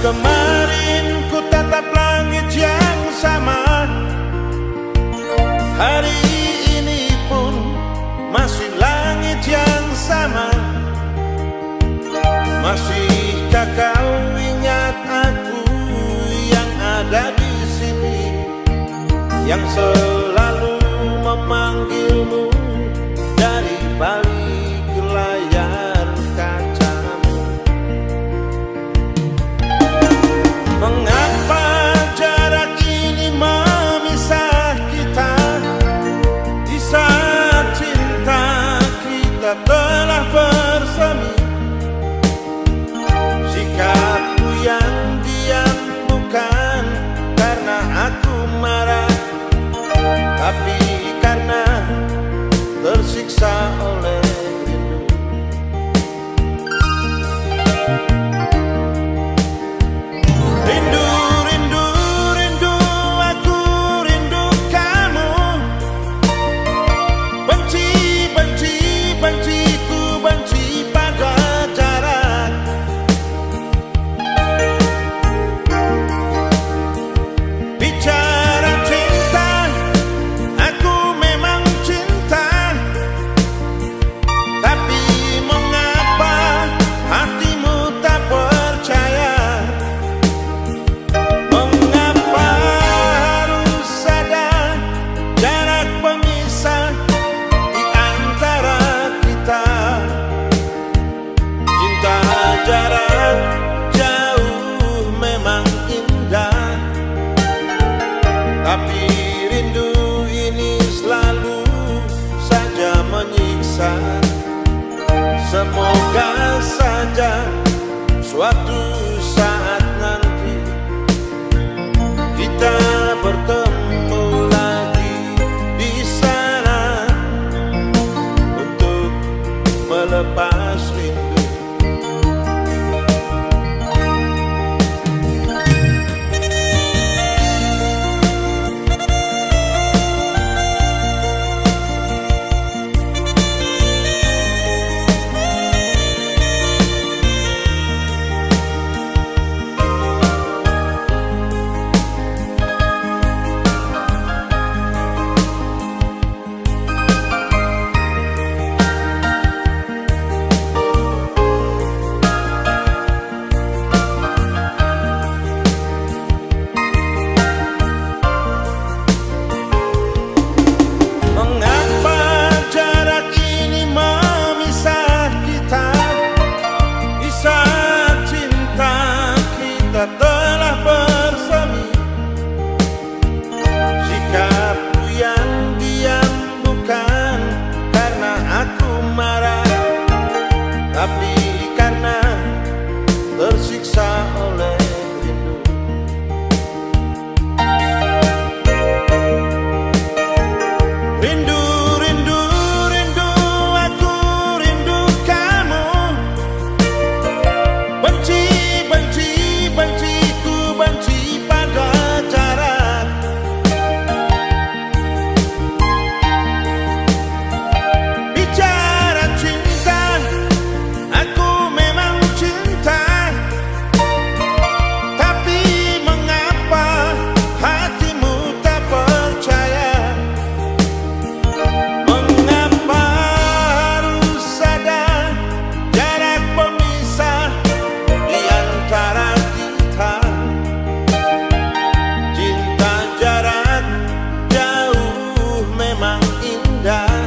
Kemarin ku tatap langit yang sama, hari ini pun masih langit yang sama. Masihkah kau ingat aku yang ada di sini, yang selalu memanggilmu dari balik layar kacamu? Mengapa jarak ini memisah kita, di saat cinta kita telah bersemi? Sikapku yang diam bukan karena aku marah, tapi karena tersiksa oleh rindu. Rindu, rindu, rindu, aku rindu kamu. Benci, benci, benci, ku benci pada jarak. Bicara cinta, aku memang cinta, tapi mengapa hatimu tak percaya? Mengapa harus ada jarak pemisah di antara kita? Cinta jarak jauh memang indah, tapi rindu ini selalu saja menyiksa. Semoga saja suatu saat nanti kita bertemu lagi di sana untuk melepas rindu. Mengapa jarak ini memisah kita, di saat cinta kita telah bersemi? Sikapku yang diam bukan karena aku marah, tapi karena tersiksa oleh rindu. Rindu, rindu, rindu, aku rindu kamu. Benci, benci, benci, ku benci pada jarak. Bicara cinta, aku memang cinta, tapi mengapa hatimu tak percaya? Mengapa harus ada jarak pemisah di antara kita? Cinta jarak jauh memang indah,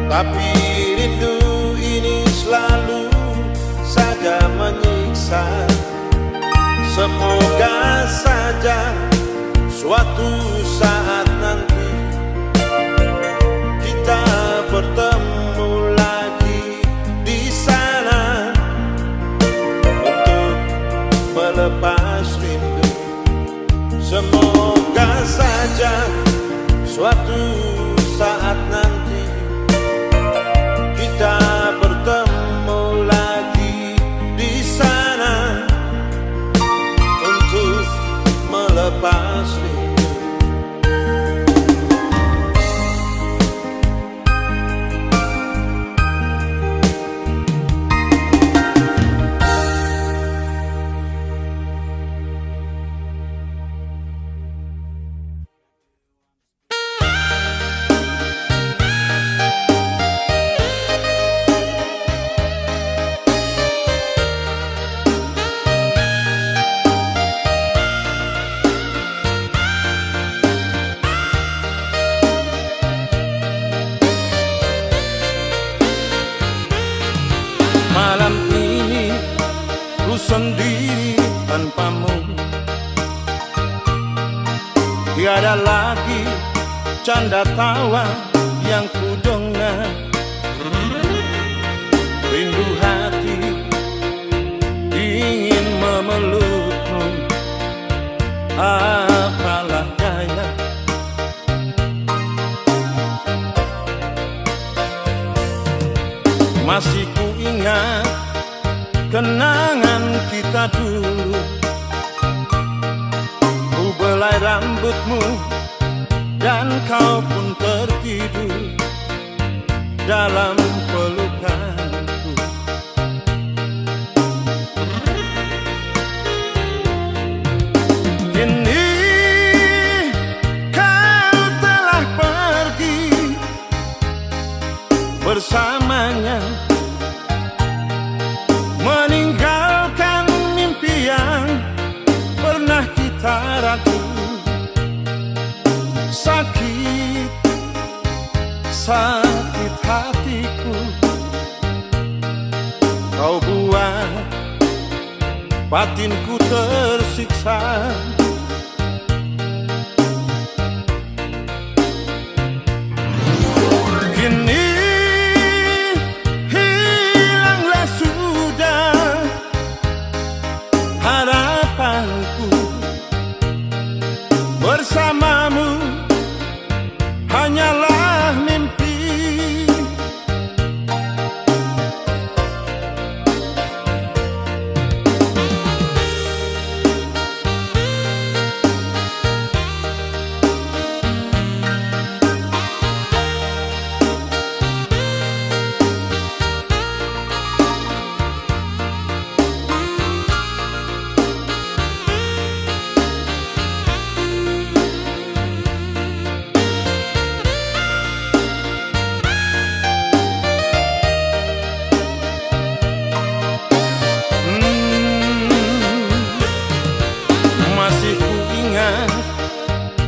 tapi rindu ini selalu saja menyiksa. Semoga saja suatu saat nanti kita bertemu lagi di sana untuk melepas rindu. Semoga saja suatu saat nanti kita bertemu lagi di sana untuk melepas rindu. sendiri tanpamu. Tiada lagi canda tawa yang ku dengar. Rindu hati ingin memelukmu, apalah daya. Masih ku ingat kenangan kita dulu. Ku belai rambutmu dan kau pun tertidur dalam pelukanku. Kini kau telah pergi bersamanya, meninggalkan mimpi yang pernah kita ragu. Sakit, sakit hatiku kau buat, batinku tersiksa. Kini hilanglah sudah harapanku, bersamamu hanyalah mimpi.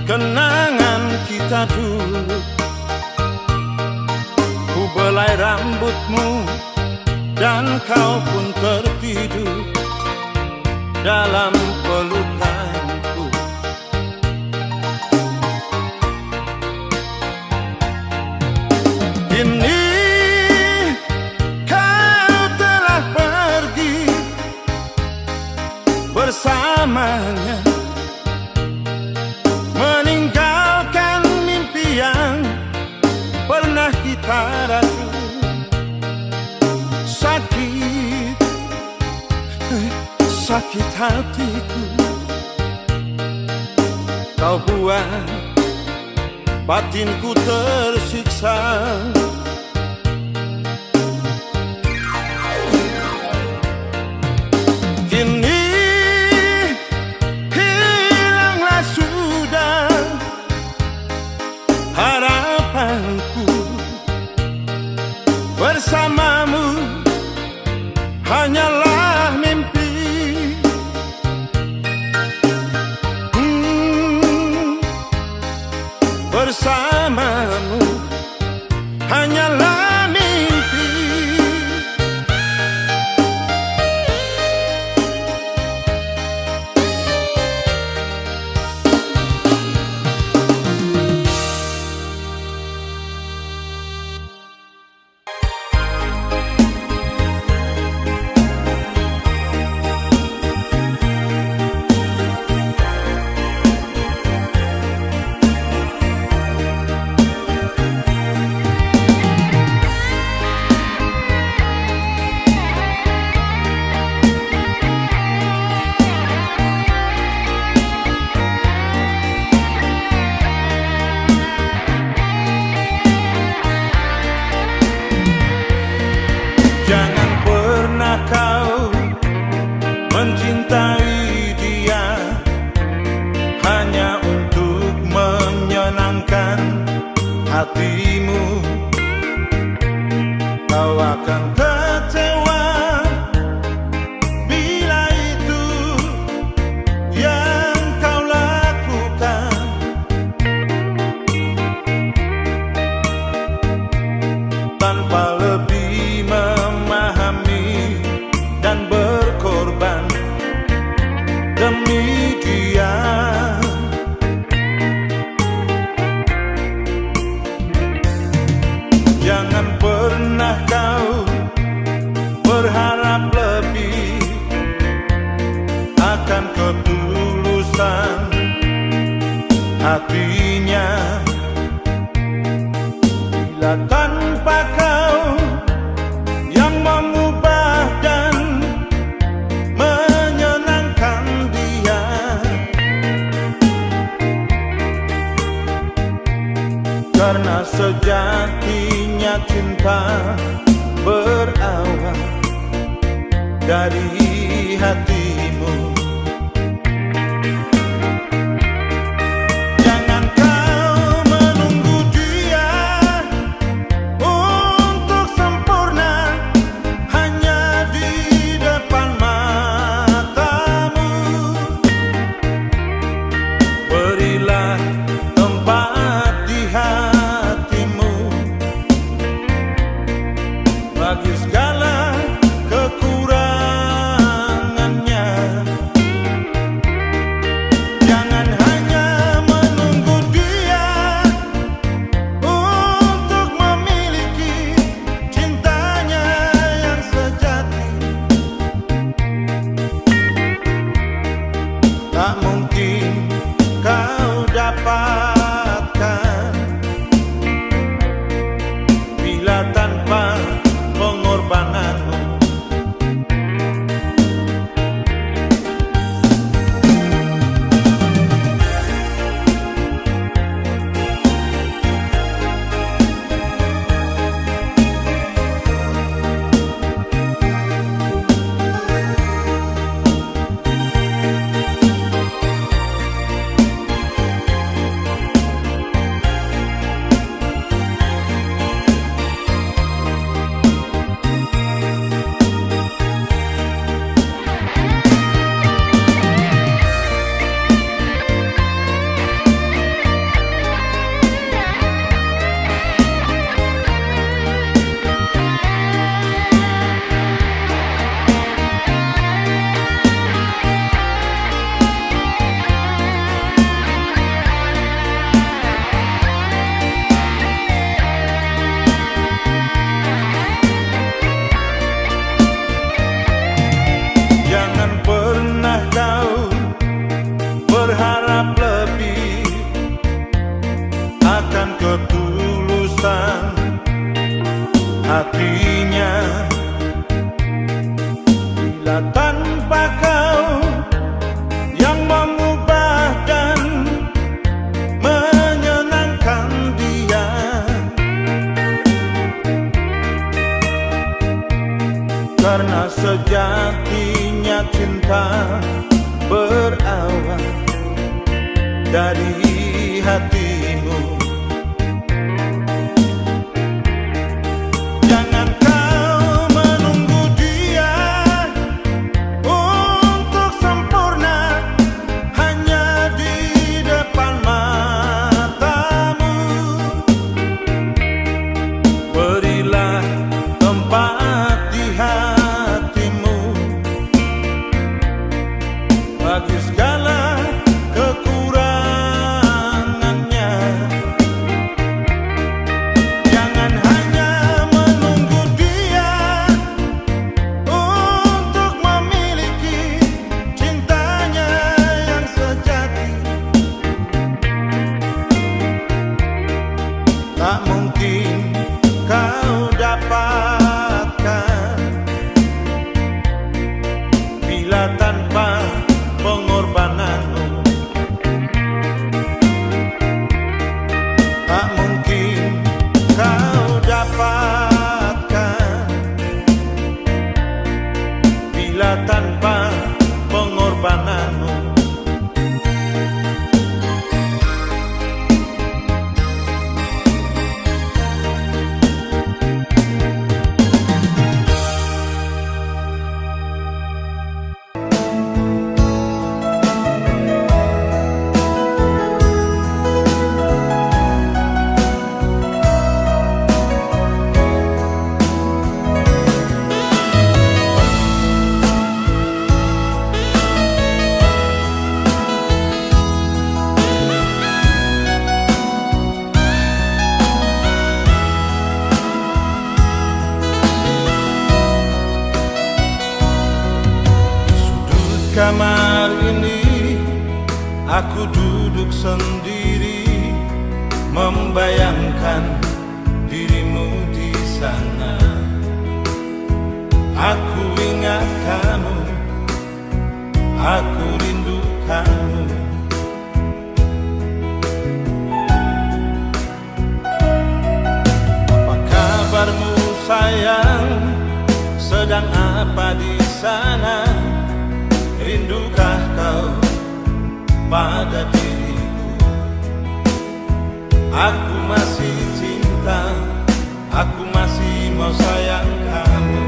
Kenangan kita dulu. Ku belai rambutmu dan kau pun tertidur dalam pelukanku. Kini kau telah pergi bersamanya, meninggalkan mimpi yang pernah kita ragu. Sakit, sakit hatiku kau buat, batinku tersiksa. Kini hilanglah sudah harapanku, bersamamu hanyalah mimpi. Bersamamu hanyalah mimpi. Jangan pernah kau mencintai dia hanya untuk menyenangkan hatimu. Kau akan kecewa bila itu yang kau lakukan. Tanpa lebih memahami dan berkorban ketulusan hatinya. Bila tanpa kau yang mengubah dan menyenangkan dia, karena sejatinya cinta berawal dari hatimu. Jangan kau menunggu dia untuk sempurna hanya di depan matamu. Berilah tempat di hatimu bagi segala kekurangannya. Jangan hanya menunggu dia untuk memiliki cintanya yang sejati. Tak mungkin kau dapatkan bila tanpa pengorbananmu. Jangan pernah kau berharap lebih akan ketulusan hatinya. Bila tanpa kau yang mengubah dan menyenangkan dia, karena sejatinya cinta berawal dari hatimu. Jangan kau menunggu dia untuk sempurna hanya di depan matamu. Berilah tempat di hatimu bagi segala kekurangannya. Jangan hanya menunggu dia untuk memiliki cintanya yang sejati. Tak mungkin kau dapatkan bila tanpa pengorbananmu. Tak mungkin kau dapatkan bila tanpa pengorbananmu. kamar ini aku duduk sendiri, membayangkan dirimu di sana. Aku ingat kamu, aku rindu kamu. Apa kabarmu sayang? Sedang apa di sana? Rindukah kau pada diriku? Aku masih cinta, aku masih mau sayang kamu.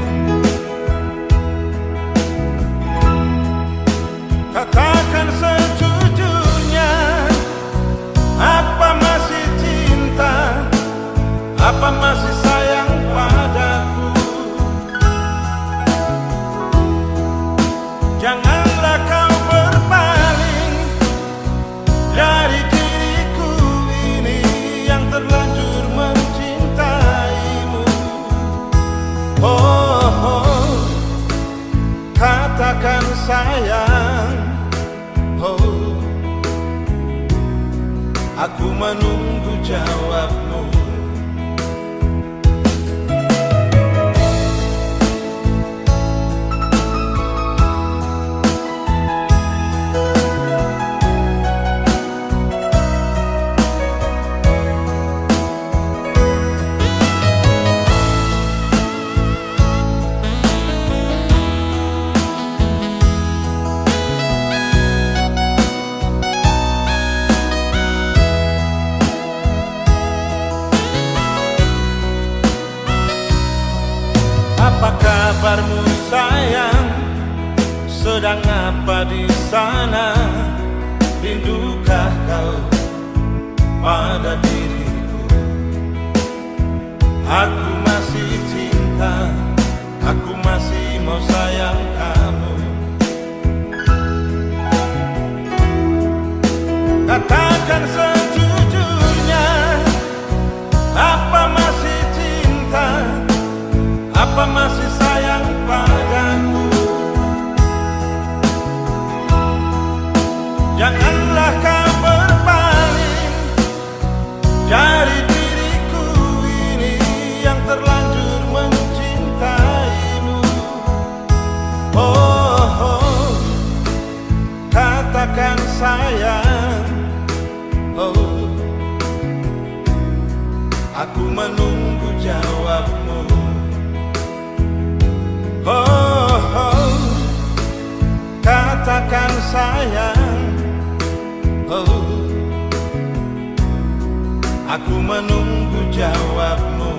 Katakan sejujurnya, apa masih cinta, apa masih sayang padaku? Janganlah kau berpaling dari diriku ini yang terlanjur mencintaimu. Oh, katakan sayang, oh, aku menunggu jawabmu. Apa kabarmu sayang? Sedang apa di sana? Rindukah kau pada diriku? Aku masih cinta, aku masih mau sayang kamu. Katakan sejujurnya, apa masih cinta, apa masih sayang padaku? Janganlah kau berpaling dari diriku ini yang terlanjur mencintaimu. Oh, katakan sayang, oh, aku menunggu jawabmu. Oh, katakan sayang, oh, aku menunggu jawabmu.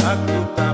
Aku tak